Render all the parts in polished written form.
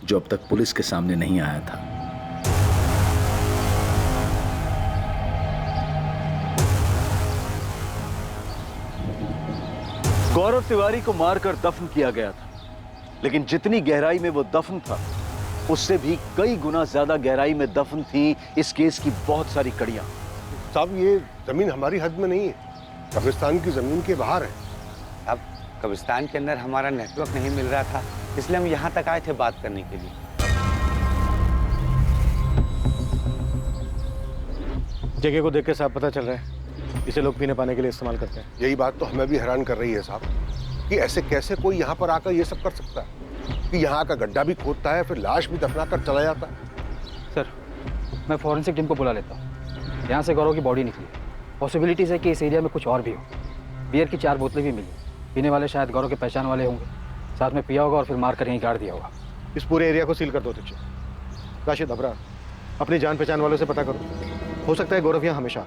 जो अब तक पुलिस के सामने नहीं आया था। गौरव तिवारी को मारकर दफन किया गया था, लेकिन जितनी गहराई में वो दफन था उससे भी कई गुना ज्यादा गहराई में दफन थी इस केस की बहुत सारी कड़ियां। साहब ये जमीन हमारी हद में नहीं है, कब्रिस्तान की जमीन के बाहर है। अब कब्रिस्तान के अंदर हमारा नेटवर्क नहीं मिल रहा था, इसलिए हम यहाँ तक आए थे बात करने के लिए। जगह को देख के साहब पता चल रहा है इसे लोग पीने पाने के लिए इस्तेमाल करते हैं। यही बात तो हमें भी हैरान कर रही है साहब, कि ऐसे कैसे कोई यहाँ पर आकर ये सब कर सकता है, कि यहाँ का गड्ढा भी खोदता है फिर लाश भी दफना कर चला जाता है। सर, मैं फॉरेंसिक टीम को बुला लेता हूँ। यहाँ से गौरव की बॉडी निकली, पॉसिबिलिटीज है कि इस एरिया में कुछ और भी हो। बियर की 4 बोतलें भी मिली, पीने वाले शायद गौरव के पहचान वाले होंगे, साथ में पिया होगा और फिर मारकर यहीं गाड़ दिया होगा। इस पूरे एरिया को सील कर दो दीजिए। राशिद अबरार, अपनी जान पहचान वालों से पता करो, हो सकता है गौरव यहाँ हमेशा।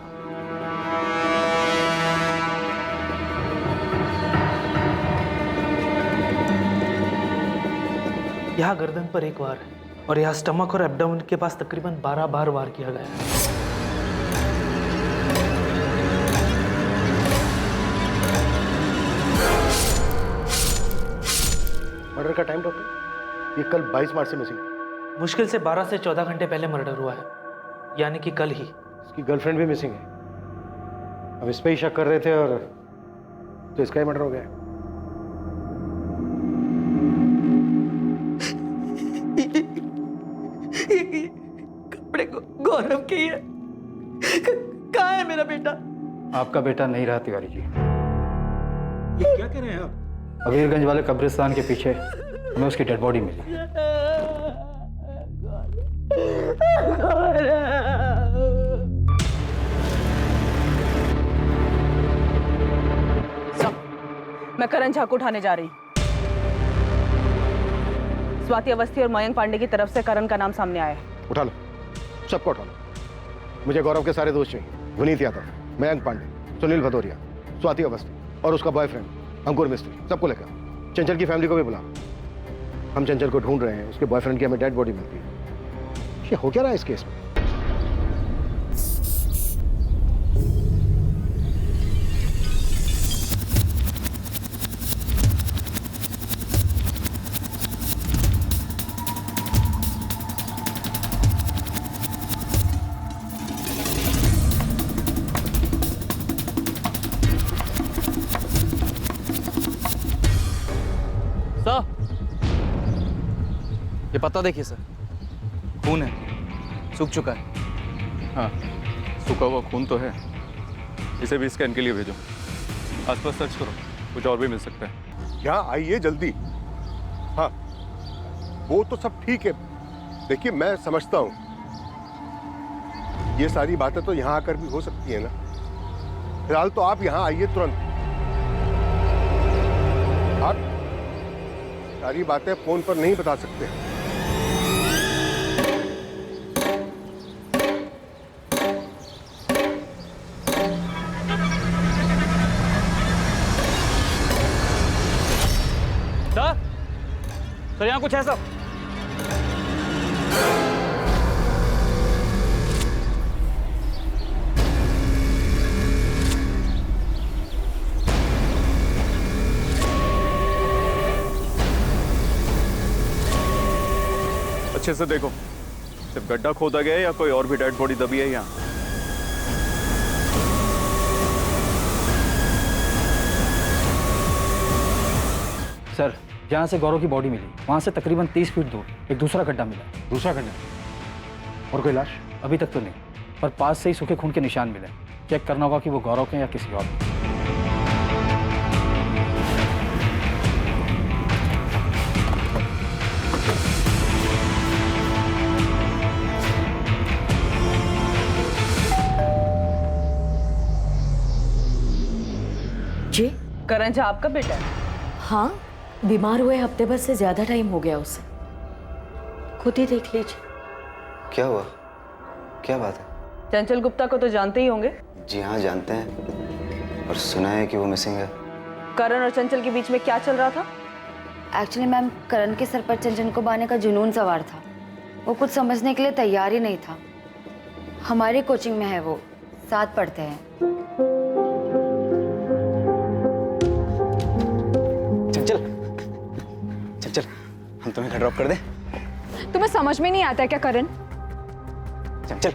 यहाँ गर्दन पर 1 वार है और यहाँ स्टमक और एब्डोमेन के पास तकरीबन 12 बार वार किया गया है। मर्डर का टाइम डॉक्टर? ये कल 22 मार्च से मिसिंग है। मुश्किल से 12 से 14 घंटे पहले मर्डर हुआ है, यानी कि कल ही। इसकी गर्लफ्रेंड भी मिसिंग है। अब इस पे ही शक कर रहे थे और तो इसका ही मर्डर हो गया। कपड़े गौरव के है। कहाँ है मेरा बेटा? आपका बेटा नहीं रहा तिवारी जी। ये क्या कह रहे हैं आप? अबीरगंज वाले कब्रिस्तान के पीछे हमें उसकी डेड बॉडी मिली। मैं करण झा को उठाने जा रही हूँ। स्वाति अवस्थी और मयंक पांडे की तरफ से करण का नाम सामने आया है। उठा लो, सबको उठा लो। मुझे गौरव के सारे दोस्त चाहिए। विनीत यादव, मयंक पांडे, सुनील भदौरिया, स्वाति अवस्थी और उसका बॉयफ्रेंड अंकुर मिस्त्री, सबको लेकर। चंचल की फैमिली को भी बुला। हम चंचल को ढूंढ रहे हैं, उसके बॉयफ्रेंड की हमें डेड बॉडी मिलती है। ये हो क्या रहा है इस केस में? ये पत्ता देखिए सर, खून है, सूख चुका है। हाँ, सूखा हुआ खून तो है। इसे भी स्कैन के लिए भेजो। आसपास सर्च करो, कुछ और भी मिल सकता है। यहाँ आइए जल्दी। हाँ, वो तो सब ठीक है। देखिए मैं समझता हूँ ये सारी बातें तो यहाँ आकर भी हो सकती है ना। फिलहाल तो आप यहाँ आइए तुरंत। आप सारी बातें फोन पर नहीं बता सकते। सर यहाँ कुछ है सब? अच्छे से देखो, सिर्फ गड्ढा खोदा गया है या कोई और भी डेड बॉडी दबी है यहाँ? सर, जहाँ से गौरव की बॉडी मिली वहाँ से तकरीबन 30 फीट दूर एक दूसरा गड्ढा मिला। दूसरा गड्ढा? और कोई लाश? अभी तक तो नहीं, पर पास से ही सूखे खून के निशान मिले। चेक करना होगा कि वो गौरव के या किसी और के। जी? करण झा आपका बेटा है? हाँ, बीमार हुए हफ्ते भर से ज्यादा टाइम हो गया उसे। खुद ही देख लीजिए। क्या हुआ? क्या बात है? चंचल गुप्ता को तो जानते ही होंगे। जी हाँ, जानते हैं और सुना है कि वो मिसिंग है। करण और चंचल के बीच में क्या चल रहा था? एक्चुअली मैम, करण के सर पर चंचल को बांधने का जुनून सवार था। वो कुछ समझने के लिए तैयार ही नहीं था। हमारी कोचिंग में है, वो साथ पढ़ते हैं। चंचल, चंचल, हम तुम्हें घर ड्रॉप कर दें? तुम्हें समझ में नहीं आता है क्या करण? चंचल,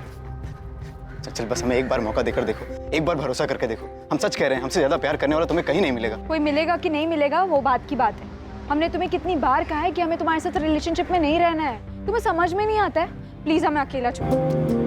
चंचल बस हमें एक बार मौका देकर देखो, एक बार भरोसा करके देखो। हम सच कह रहे हैं, हमसे ज्यादा प्यार करने वाला तुम्हें कहीं नहीं मिलेगा। कोई मिलेगा कि नहीं मिलेगा वो बात की बात है। हमने तुम्हें कितनी बार कहा है कि हमें तुम्हारे साथ रिलेशनशिप में नहीं रहना है। तुम्हें समझ में नहीं आता है? प्लीज हमें अकेला छोड़ो।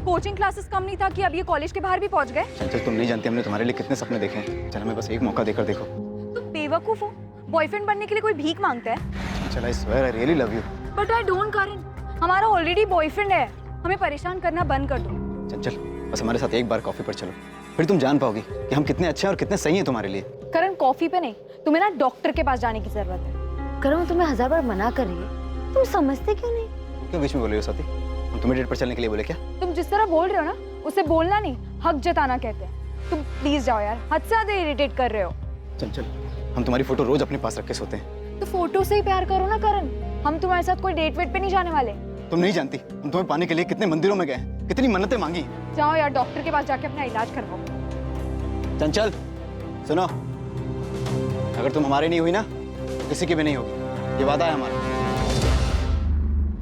कोचिंग क्लासेस कम नहीं था कि अब ये कॉलेज के बाहर भी पहुंच गए। चंचल तुम नहीं जानती हमने तुम्हारे लिए कितने सपने देखे हैं। चल हमें बस एक मौका देकर देखो। तुम बेवकूफ हो। बॉयफ्रेंड बनने के लिए कोई भीख मांगता है? चल I swear I really love you. But I don't Karan, हमारा ऑलरेडी बॉयफ्रेंड है। हमें परेशान करना बंद कर दो। चंचल बस हमारे साथ एक बार कॉफी पर चलो, फिर तुम जान पाओगी कि हम कितने अच्छे हैं और कितने सही हैं तुम्हारे लिए। करण कॉफी पे नहीं, तुम्हें ना डॉक्टर के पास जाने की जरूरत है। करण तुम्हें 1000 बार मना कर रही है, तुम समझते क्यों नहीं? क्यों बीच में बोल रही हो स्वाति? हम तुम्हें डेट पर चलने के लिए बोले क्या? तुम जिस तरह बोल रहे हो ना, उसे बोलना नहीं हक जताना कहते हैं। तुम प्लीज जाओ यार, हद से ज्यादा इरिटेट कर रहे हो। चंचल हम तुम्हारी फोटो रोज अपने पास रख के सोते हैं। तो फोटो से ही प्यार करो ना करण। हम तुम्हारे साथ कोई डेट वेट पे नहीं जाने वाले। तुम नहीं जानती हम तुम्हें पाने के लिए कितने मंदिरों में गए हैं, कितनी मन्नतें मांगी। जाओ यार, डॉक्टर के पास जाके अपना इलाज करवाओ। चंचल सुनो, अगर तुम हमारे नहीं हुई ना तो किसी की भी नहीं होगी, ये वादा है हमारा।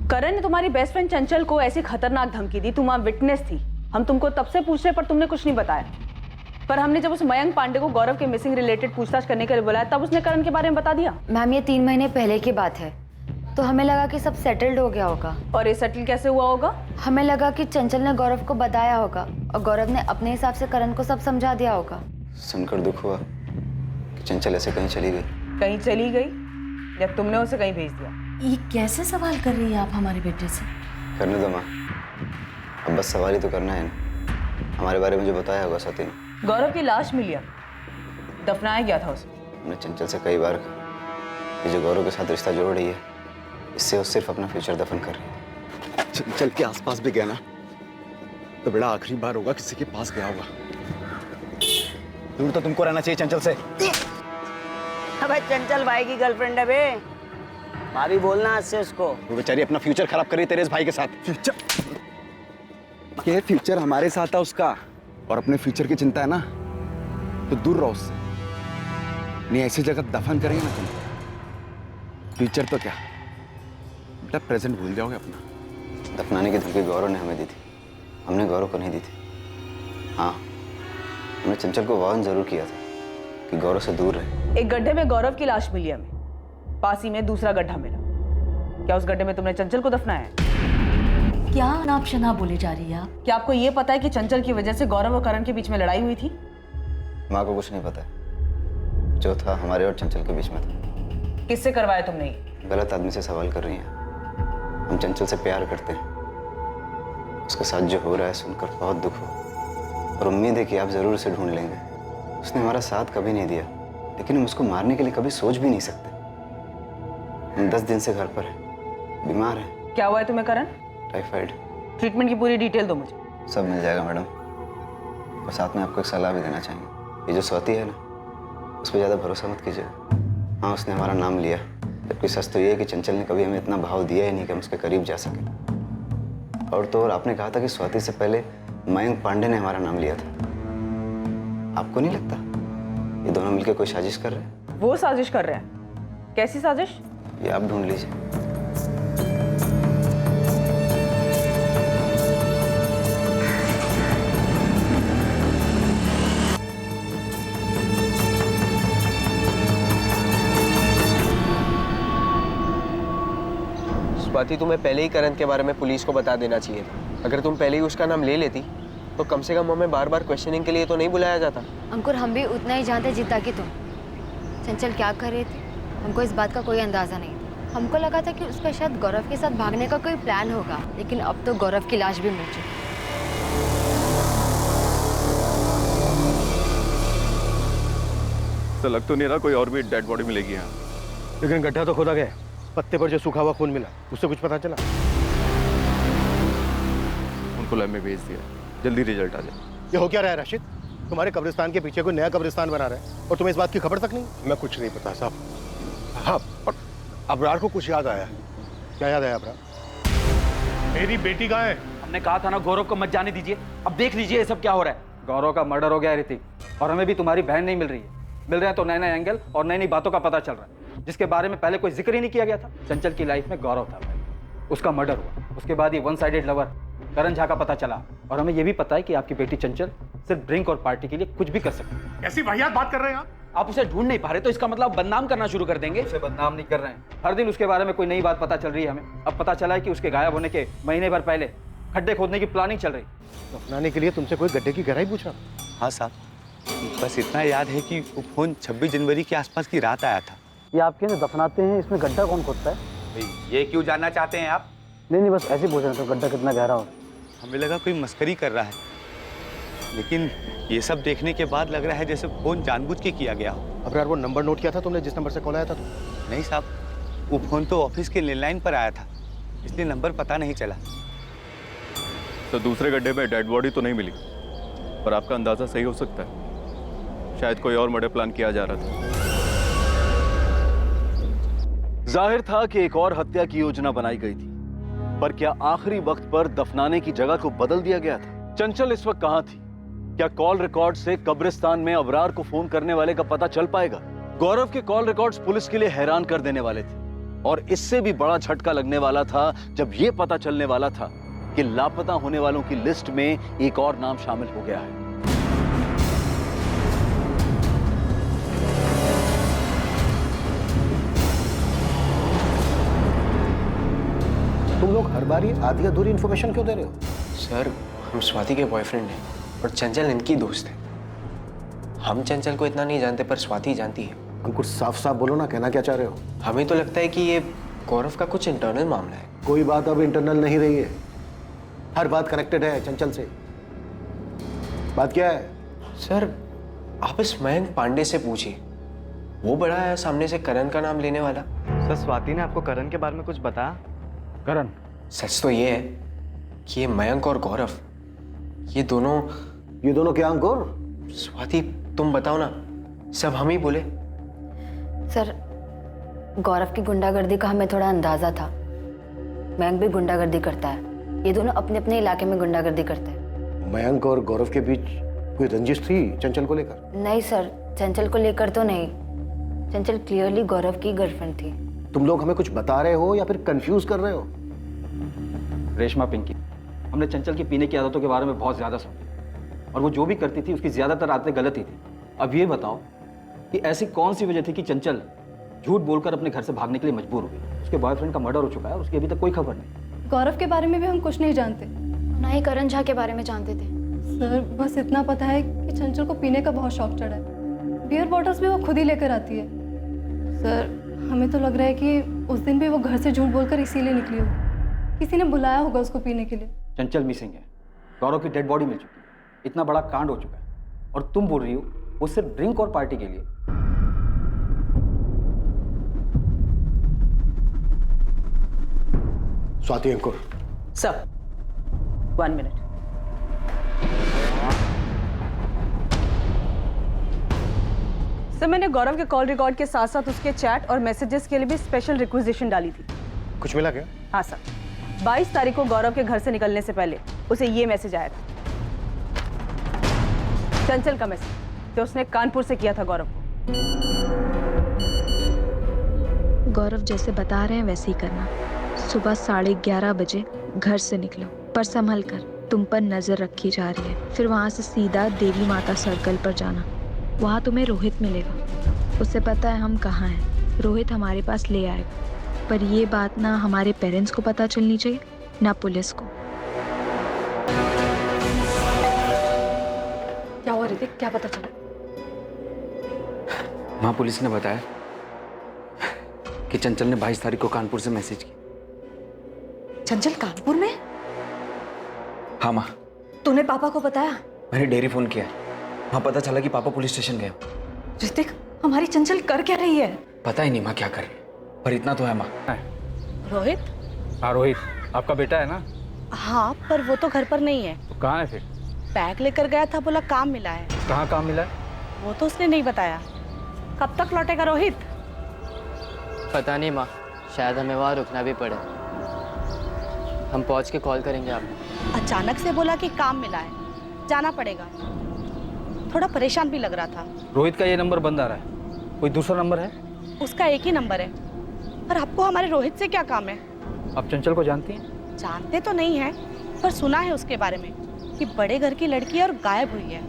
करण ने तुम्हारी बेस्ट फ्रेंड चंचल को ऐसी खतरनाक धमकी दी, तुम वहां विटनेस थी। हम तुमको तब से पूछ रहे पर तुमने कुछ नहीं बताया। पर हमने जब उस मयंक पांडे को गौरव के मिसिंग रिलेटेड पूछताछ करने के लिए बुलाया, तब उसने करण के बारे में बता दिया। मैम ये 3 महीने पहले की बात है, तो हमें लगा कि सब सेटल्ड हो गया होगा। और ये सेटल कैसे हुआ होगा? हमें लगा कि चंचल ने गौरव को बताया होगा और गौरव ने अपने हिसाब से करण को सब समझा दिया होगा। सुनकर दुख हुआ कि चंचल ऐसे कहीं चली गई। कहीं चली गई या तुमने उसे कहीं भेज दिया? ये कैसे सवाल कर रही है आप हमारे बेटे से? करने दो माँ, अब बस सवाल ही तो करना है ना। हमारे बारे में जो बताया होगा स्वाति ने। गौरव की लाश मिली, दफनाया गया था उसे। हमने चंचल से कई बार कहा कि जो गौरव के साथ रिश्ता जोड़ रही है, इससे वो सिर्फ अपना फ्यूचर दफन कर रही है। चंचल के आसपास भी गया ना तो बड़ा आखिरी बार होगा किसी के पास गया होगा। दूर तो तुमको रहना चाहिए चंचल से। अबे चंचल भाई की गर्लफ्रेंड है बे, भाभी बोलना आज से उसको। वो बेचारी अपना फ्यूचर खराब कर रही है तेरे इस भाई के साथ। ये फ्यूचर हमारे साथ है उसका, और अपने फ्यूचर की चिंता है ना तो दूर रहो उससे। नहीं ऐसी जगह दफन करेंगे ना तुम, फ्यूचर तो क्या बेटा प्रेजेंट भूल जाओगे अपना। दफनाने की धमकी गौरव ने हमें दी थी, हमने गौरव को नहीं दी थी। हाँ हमने चंचल को वार्न जरूर किया था कि गौरव से दूर रहे। एक गड्ढे में गौरव की लाश मिली हमें, पास ही में दूसरा गड्ढा मिला। क्या उस गड्ढे में तुमने चंचल को दफनाया है? क्या अनाप शनाप बोले जा रही है आप? क्या आपको ये पता है कि चंचल की वजह से गौरव और करण के बीच में लड़ाई हुई थी? माँ को कुछ नहीं पता है, जो था हमारे और चंचल के बीच में था। किससे करवाया तुमने ये? गलत आदमी से सवाल कर रही हैं। हम चंचल से प्यार करते हैं, उसके साथ जो हो रहा है सुनकर बहुत दुख हो, और उम्मीद है कि आप जरूर उसे ढूंढ लेंगे। उसने हमारा साथ कभी नहीं दिया, लेकिन हम उसको मारने के लिए कभी सोच भी नहीं सकते। हम 10 दिन से घर पर हैं, बीमार हैं। क्या हुआ है तुम्हें करण? टाइफाइड। ट्रीटमेंट की पूरी डिटेल दो मुझे। सब मिल जाएगा मैडम, और साथ में आपको एक सलाह भी देना चाहेंगे। ये जो स्वाति है ना, उस पर ज़्यादा भरोसा मत कीजिएगा। हाँ उसने हमारा नाम लिया, जबकि सच तो ये है कि चंचल ने कभी हमें इतना भाव दिया ही नहीं कि हम उसके करीब जा सके। और तो और आपने कहा था कि स्वाति से पहले मयंक पांडे ने हमारा नाम लिया था। आपको नहीं लगता ये दोनों मिलकर कोई साजिश कर रहे हैं? वो साजिश कर रहे हैं? कैसी साजिश? ये आप ढूंढ लीजिए। स्वाति तुम्हें पहले ही करण के बारे में पुलिस को बता देना चाहिए था। अगर तुम पहले ही उसका नाम ले लेती तो कम से कम हमें बार बार क्वेश्चनिंग के लिए तो नहीं बुलाया जाता। अंकुर हम भी उतना ही जानते जितना कि तुम। चंचल क्या कर रही थी हमको इस बात का कोई अंदाजा नहीं था। हमको लगा था कि उसका शायद गौरव के साथ भागने का कोई प्लान होगा, लेकिन अब तो गौरव की लाश भी मिल चुकी। तो लग तो नहीं रहा कोई और भी डेड बॉडी मिलेगी यहाँ। लेकिन गड्ढा तो खोदा गया, पत्ते पर जो सूखा हुआ खून मिला उससे कुछ पता चला? उनको लैब में भेज दिया, जल्दी रिजल्ट आ जाए। ये हो क्या रहा है राशिद? तुम्हारे कब्रिस्तान के पीछे कोई नया कब्रिस्तान बना रहा है और तुम्हें इस बात की खबर तक नहीं? मैं कुछ नहीं पता साहब। हाँ, पर अबरार को कुछ याद आया। क्या याद आया अबरार? मेरी बेटी कहाँ है? हमने कहा था ना गौरव को मत जाने दीजिए। अब देख लीजिए ये सब क्या हो रहा है। गौरव का मर्डर हो गया है ऋतिक, और हमें भी तुम्हारी बहन नहीं मिल रही है। मिल रहे हैं तो नए नए एंगल और नई नई बातों का पता चल रहा है, जिसके बारे में पहले कोई जिक्र ही नहीं किया गया था। चंचल की लाइफ में गौरव था भाई, उसका मर्डर हुआ, उसके बाद ये वन साइडेड लवर करण झा का पता चला, और हमें ये भी पता है कि आपकी बेटी चंचल सिर्फ ड्रिंक और पार्टी के लिए कुछ भी कर सकती है। ऐसी वाहियात बात कर रहे हैं आप उसे ढूंढ नहीं पा रहे तो इसका मतलब बदनाम करना शुरू कर देंगे। उसे बदनाम नहीं कर रहे हैं, हर दिन उसके बारे में कोई नई बात पता चल रही है हमें। अब पता चला है कि उसके गायब होने के महीने भर पहले खड्डे खोदने की प्लानिंग चल रही। दफनाने के लिए तुमसे कोई गड्ढे की गहराई पूछा? हाँ साहब, बस इतना याद है कि वो फोन 26 जनवरी के आसपास की रात आया था। ये आपके यहाँ दफनाते हैं, इसमें गड्ढा कौन खोदता है? ये क्यों जानना चाहते हैं आप? नहीं, बस ऐसे पूछ रहे थे गड्ढा कितना गहरा हो। हमें लगा कोई मस्करी कर रहा है, लेकिन ये सब देखने के बाद लग रहा है जैसे फोन जानबूझ के किया गया हो। अबरार, वो नंबर नोट किया था तुमने जिस नंबर से कॉल आया था? नहीं साहब, वो फोन तो ऑफिस के लैंडलाइन पर आया था, इसलिए नंबर पता नहीं चला। तो दूसरे गड्ढे में डेड बॉडी तो नहीं मिली, पर आपका अंदाजा सही हो सकता है, शायद कोई और मर्डर प्लान किया जा रहा था। जाहिर था कि एक और हत्या की योजना बनाई गई थी, पर क्या आखिरी वक्त पर दफनाने की जगह को बदल दिया गया था? चंचल इस वक्त कहां थी? क्या कॉल रिकॉर्ड से कब्रिस्तान में अबरार को फोन करने वाले का पता चल पाएगा? गौरव के कॉल रिकॉर्ड्स पुलिस के लिए हैरान कर देने वाले थे, और इससे भी बड़ा झटका लगने वाला था जब यह पता चलने वाला था कि लापता होने वालों की लिस्ट में एक और नाम शामिल हो गया है। तुम लोग हर बार ये आधी अधूरी इन्फॉर्मेशन क्यों दे रहे हो? सर, हम स्वाति के बॉयफ्रेंड हैं और चंचल इनकी दोस्त है। हम चंचल को इतना नहीं जानते, पर स्वाति जानती है। अंकुर, साफ साफ बोलो ना, कहना क्या चाह रहे हो? हमें तो लगता है कि ये गौरव का कुछ इंटरनल मामला है। कोई बात अब इंटरनल नहीं रही है, हर बात कनेक्टेड है चंचल से। बात क्या है? सर, आप इस मयंक पांडे से पूछिए, वो बड़ा है सामने से करण का नाम लेने वाला। सर, स्वाति ने आपको करण के बारे में कुछ बताया? करण? सच तो ये है कि ये मयंक और गौरव, ये दोनों क्या अंकुर? स्वाति, तुम बताओ ना, सब हम ही बोले। सर, गौरव की गुंडागर्दी का हमें थोड़ा अंदाजा था। मयंक भी गुंडागर्दी करता है, ये दोनों अपने अपने इलाके में गुंडागर्दी करते हैं। मयंक और गौरव के बीच कोई रंजिश थी चंचल को लेकर? नहीं सर, चंचल को लेकर तो नहीं। चंचल क्लियरली गौरव की गर्लफ्रेंड थी। तुम लोग हमें कुछ बता रहे हो या फिर कंफ्यूज कर रहे हो? रेशमा, पिंकी, हमने चंचल की पीने की आदतों के बारे में बहुत ज्यादा सुना, और वो जो भी करती थी उसकी ज्यादातर आदतें गलत ही थी। अब ये बताओ कि ऐसी कौन सी वजह थी कि चंचल झूठ बोलकर अपने घर से भागने के लिए मजबूर हो गई? उसके बॉयफ्रेंड का मर्डर हो चुका है और उसकी अभी तक कोई खबर नहीं। गौरव के बारे में भी हम कुछ नहीं जानते, ना ही करण झा के बारे में जानते थे। सर, बस इतना पता है कि चंचल को पीने का बहुत शौक चढ़ा है। बियर बॉटल्स भी वो खुद ही लेकर आती है। सर, हमें तो लग रहा है कि उस दिन भी वो घर से झूठ बोलकर इसीलिए निकली होगी। किसी ने बुलाया होगा उसको पीने के लिए। चंचल मिसिंग है, गौरव की डेड बॉडी मिल चुकी है, इतना बड़ा कांड हो चुका है, और तुम बोल रही हो वो सिर्फ ड्रिंक और पार्टी के लिए? स्वाति, अंकुर। सर, 1 मिनट। सर, मैंने गौरव के कॉल रिकॉर्ड के साथ साथ उसके चैट और मैसेजेस के लिए भी स्पेशल रिक्विजिशन डाली थी। कुछ मिला क्या? हाँ सर, 22 तारीख को गौरव के घर से निकलने से पहले उसे ये मैसेज आया था, चंचल का मैसेज, जो उसने कानपुर से किया था गौरव को। गौरव जैसे बता रहे हैं वैसे ही करना। सुबह 11:30 बजे घर से निकलो, पर संभल कर, तुम पर नजर रखी जा रही है। फिर वहाँ से सीधा देवी माता सर्कल पर जाना, वहाँ तुम्हें रोहित मिलेगा। उसे पता है हम कहाँ हैं, रोहित हमारे पास ले आएगा। पर ये बात ना हमारे पेरेंट्स को पता चलनी चाहिए, ना पुलिस को। क्या हुआ ऋतिक, क्या पता चला? वहाँ पुलिस ने बताया कि चंचल ने 22 तारीख को कानपुर से मैसेज किया। चंचल कानपुर में? हाँ माँ। तूने पापा को बताया? मैंने डेयरी फोन किया, वहाँ पता चला कि पापा पुलिस स्टेशन गए। ऋतिक, हमारी चंचल कर क्या रही है? पता ही नहीं माँ क्या कर रही है। पर इतना तो है माँ। रोहित? हाँ रोहित, आपका बेटा है ना? हाँ, पर वो तो घर पर नहीं है। तो कहाँ है फिर? बैग लेकर गया था, बोला काम मिला है। कहाँ काम मिला है? वो तो उसने नहीं बताया। कब तक लौटेगा रोहित? पता नहीं माँ, शायद हमें वहाँ रुकना भी पड़े। हम पहुँच के कॉल करेंगे आपको। अचानक से बोला कि काम मिला है, जाना पड़ेगा। थोड़ा परेशान भी लग रहा था। रोहित का ये नंबर बंद आ रहा है, कोई दूसरा नंबर है? उसका एक ही नंबर है। पर आपको हमारे रोहित से क्या काम है? आप चंचल को जानती हैं? जानते तो नहीं है, पर सुना है उसके बारे में कि बड़े घर की लड़की है और गायब हुई है।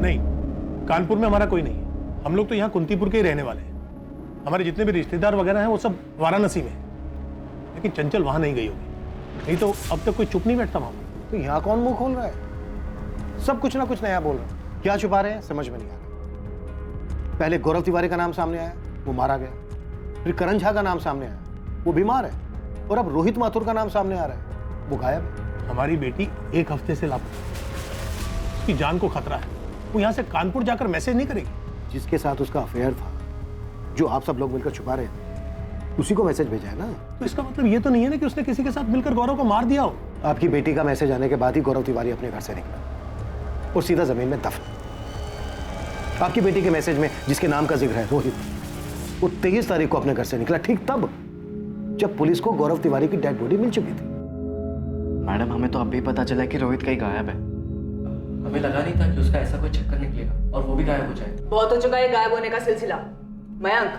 नहीं, कानपुर में हमारा कोई नहीं है। हम लोग तो यहाँ कुंतीपुर के ही रहने वाले हैं। हमारे जितने भी रिश्तेदार वगैरह हैं वो सब वाराणसी में हैं। लेकिन चंचल वहां नहीं गई होगी, नहीं तो अब तक कोई चुप नहीं बैठता वहां। तो यहाँ कौन मुंह खोल रहा है? सब कुछ ना कुछ नया बोल रहे हैं। क्या छुपा रहे हैं समझ में नहीं आ रहा। पहले गौरव तिवारी का नाम सामने आया, वो मारा गया। फिर करण झा का नाम सामने आया, वो बीमार है। और अब रोहित माथुर का नाम सामने आ रहा है, वो गायब है। हमारी बेटी 1 हफ्ते से लापता, उसकी जान को खतरा है। वो यहाँ से कानपुर जाकर मैसेज नहीं करेगी। जिसके साथ उसका अफेयर था, जो आप सब लोग मिलकर छुपा रहे थे, उसी को मैसेज भेजा है ना। तो इसका मतलब ये तो नहीं है ना कि उसने किसी के साथ मिलकर गौरव को मार दिया हो। आपकी बेटी का मैसेज आने के बाद ही गौरव तिवारी अपने घर से निकला और सीधा जमीन में दफन। आपकी बेटी के मैसेज में जिसके नाम का जिक्र है रोहित, वो 23 तारीख को अपने घर से निकला, ठीक तब जब पुलिस को गौरव तिवारी की डेड बॉडी मिल चुकी थी। मैडम, हमें तो अब भी पता चला कि रोहित कहीं गायब है। हमें लगा नहीं था कि उसका ऐसा कोई चक्कर निकलेगा और वो भी गायब हो जाएगा। बहुत हो चुका है गायब होने का सिलसिला। मयंक,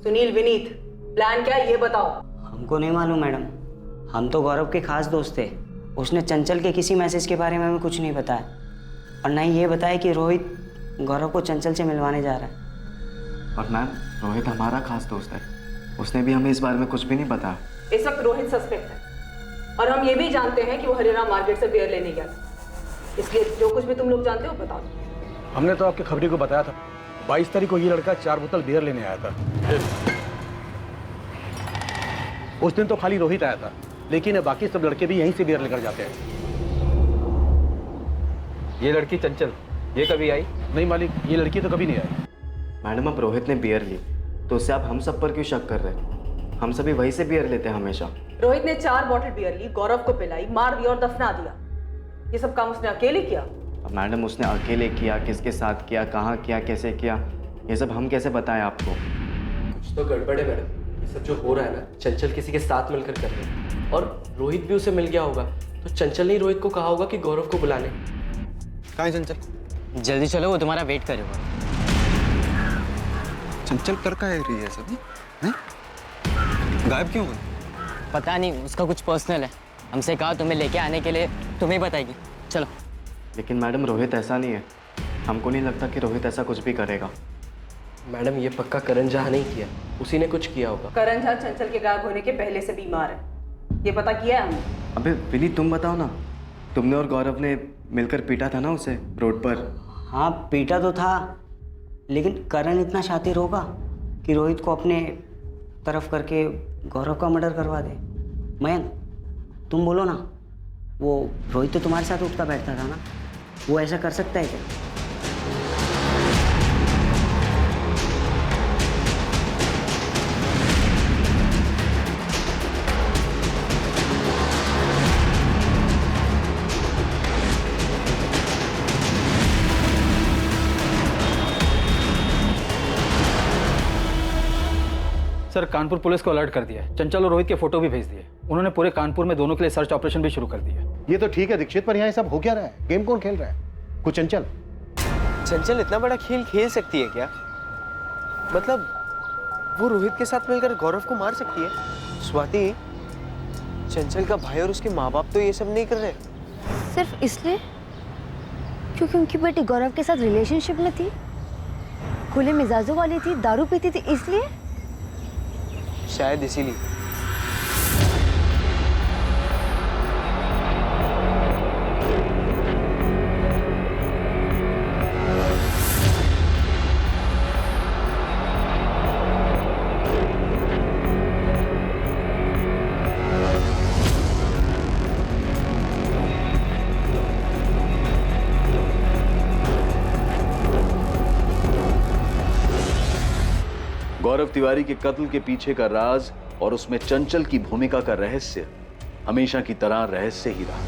सुनील, विनीत, प्लान क्या है ये बताओ। हमको नहीं मालूम मैडम, हम तो गौरव के खास दोस्त थे। उसने चंचल के किसी मैसेज के बारे में हमें कुछ नहीं बताया, और ना ही ये बताया कि रोहित गौरव को चंचल से मिलवाने जा रहा है। और मैम, रोहित हमारा खास दोस्त है, उसने भी हमें इस बारे में कुछ भी नहीं बताया। इस वक्त रोहित सस्पेक्ट है, और हम ये भी जानते हैं कि वो हरियाणा मार्केट से बियर लेने गया था। इसलिए जो कुछ भी तुम लोग जानते हो बताओ। हमने तो आपके खबरी को बताया था, 22 तारीख को ये लड़का 4 बोतल बियर लेने आया था। उस दिन तो खाली रोहित आया था, लेकिन बाकी सब लड़के भी यहीं से बियर लेकर जाते हैं। ये लड़की चंचल, ये कभी आई? नहीं मालिक, ये लड़की तो कभी नहीं आई। मैडम, अब रोहित ने बियर ली तो उससे आप हम सब पर क्यों शक कर रहे हैं? हम सभी वहीं से बियर लेते हैं हमेशा। रोहित ने 4 बॉटल बियर ली, गौरव को पिलाई, मार दिया और दफना दिया। ये सब काम उसने अकेले किया? अब मैडम, उसने अकेले किया, किसके साथ किया, कहाँ किया, कैसे किया, ये सब हम कैसे बताएं आपको? कुछ तो गड़बड़ है मैडम। ये सब जो हो रहा है ना, चंचल किसी के साथ मिलकर कर रहे हैं, और रोहित भी उसे मिल गया होगा। तो चंचल ने रोहित को कहा होगा कि गौरव को बुलाने। कहाँ है चंचल? जल्दी चलो, वो तुम्हारा वेट करेगा। चंचल कर का है रही है सब? हैं? गायब क्यों हुआ? पता नहीं, उसका कुछ पर्सनल है। हमसे कहा तुम्हें लेके आने के लिए, तुम्हें बताएगी। चलो। लेकिन मैडम, रोहित ऐसा नहीं है। हमको नहीं लगता कि रोहित ऐसा कुछ भी करेगा। मैडम, ये पक्का करण झा नहीं किया, उसी ने कुछ किया होगा। करण झा चंचल के गायब होने के पहले से बीमार है, ये पता किया है हमने। अबे विनी, तुम बताओ ना, तुमने और गौरव ने मिलकर पीटा था ना उसे रोड पर? हाँ, पीटा तो था, लेकिन करण इतना शातिर होगा कि रोहित को अपने तरफ करके गौरव का मर्डर करवा दे। मयंक, तुम बोलो ना, वो रोहित तो तुम्हारे साथ उठता बैठता था ना, वो ऐसा कर सकता है क्या? सर, कानपुर पुलिस को अलर्ट कर दिया है। चंचल और रोहित के फोटो भी भेज दिए। उन्होंने पूरे कानपुर में दोनों के लिए सर्च ऑपरेशन भी शुरू कर दिया। ये तो ठीक है दीक्षित, पर यहाँ सब हो क्या रहा है? गेम कौन खेल रहा है? कुछ चंचल? चंचल इतना बड़ा खेल खेल सकती है क्या? मतलब वो रोहित के साथ मिलकर गौरव को मार सकती है? स्वाति, चंचल का भाई और उसके माँ बाप तो ये सब नहीं कर रहे। सिर्फ इसलिए क्योंकि उनकी बेटी गौरव के साथ रिलेशनशिप में थी, खुले मिजाजों वाली थी, दारू पीती थी, इसलिए? शायद इसीलिए। गौरव तिवारी के कत्ल के पीछे का राज और उसमें चंचल की भूमिका का रहस्य हमेशा की तरह रहस्य ही रहा।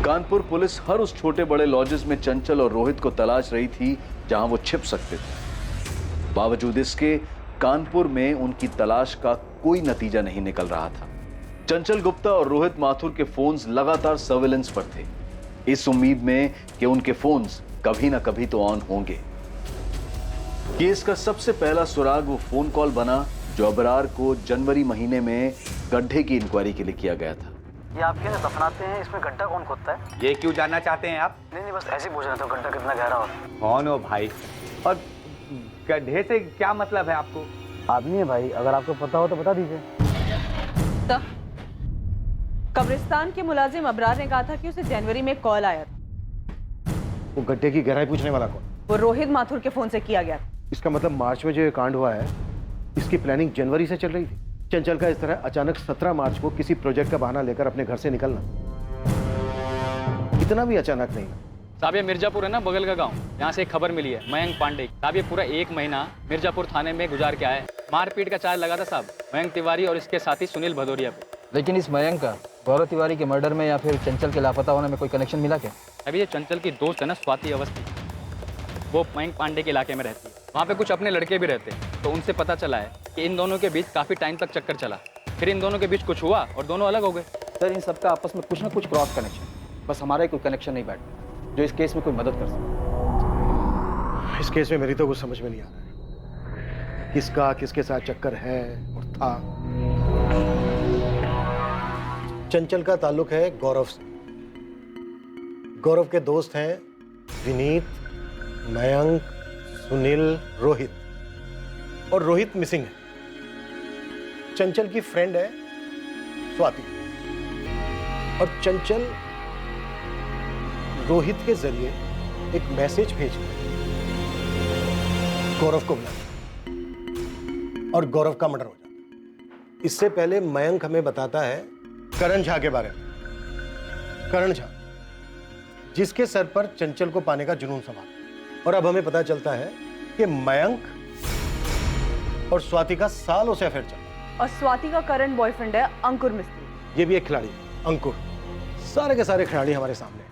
कानपुर पुलिस हर उस छोटे बड़े लॉजेस में चंचल और रोहित को तलाश रही थी जहां वो छिप सकते थे। बावजूद इसके कानपुर में उनकी तलाश का कोई नतीजा नहीं निकल रहा था। चंचल गुप्ता और रोहित माथुर के फोन्स लगातार सर्वेलेंस पर थे, इस उम्मीद में कि उनके फोन्स कभी ना कभी तो ऑन होंगे। केस का सबसे पहला सुराग वो फोन कॉल बना जो अबरार को जनवरी महीने में गड्ढे की इंक्वायरी के लिए किया गया था। ये आप कैसे दफनाते हैं, इसमें गड्ढा कौन खोदता है? ये क्यों जानना चाहते हैं आप? नहीं बस ऐसे ही पूछ रहे थे, गड्ढा कितना गहरा होता है? कौन हो भाई, और गड्ढे से क्या मतलब है आपको? आदमी है भाई, अगर आपको पता हो तो बता दीजिए। कब्रिस्तान के मुलाजिम अबरार ने कहा था कि उसे जनवरी में कॉल आया था। वो गड्ढे की गहराई पूछने वाला कौन? वो रोहित माथुर के फोन से किया गया था। इसका मतलब मार्च में जो ये कांड हुआ है, इसकी प्लानिंग जनवरी से चल रही थी। चंचल का इस तरह अचानक 17 मार्च को किसी प्रोजेक्ट का बहाना लेकर अपने घर से निकलना इतना भी अचानक नहीं। साहब ये मिर्जापुर है ना, बगल का गांव, यहाँ से एक खबर मिली है मयंक पांडे। साहब ये पूरा 1 महीना मिर्जापुर थाने में गुजार के आए। मारपीट का चार्ज लगा था साहब मयंक तिवारी और इसके साथी सुनील भदौरिया पे। लेकिन इस मयंक का गौरव तिवारी के मर्डर में या फिर चंचल के लापता होने में कोई कनेक्शन मिला क्या? अभी ये चंचल की दोस्त है ना स्वाति अवस्थी, वो मयंक पांडे के इलाके में रहती है। वहाँ पे कुछ अपने लड़के भी रहते हैं, तो उनसे पता चला है कि इन दोनों के बीच काफ़ी टाइम तक चक्कर चला, फिर इन दोनों के बीच कुछ हुआ और दोनों अलग हो गए। सर इन सबका आपस में कुछ ना कुछ क्रॉस कनेक्शन, बस हमारा ही कोई कनेक्शन नहीं बैठा जो इस केस में कोई मदद कर सके। इस केस में मेरी तो कुछ समझ में नहीं आ रहा है, किसका किसके साथ चक्कर है और था। चंचल का ताल्लुक है गौरव से। गौरव के दोस्त हैं विनीत, मयंक, सुनील, रोहित, और रोहित मिसिंग है। चंचल की फ्रेंड है स्वाति, और चंचल रोहित के जरिए एक मैसेज भेज गौरव को बुलाया और गौरव का मर्डर हो जाता। इससे पहले मयंक हमें बताता है करण झा के बारे में। करण झा जिसके सर पर चंचल को पाने का जुनून सवार, और अब हमें पता चलता है कि मयंक और स्वाति का सालों से अफेयर चल रहा है। और स्वाति का करंट बॉयफ्रेंड है अंकुर मिस्त्री। ये भी एक खिलाड़ी है अंकुर। सारे के सारे खिलाड़ी हमारे सामने हैं,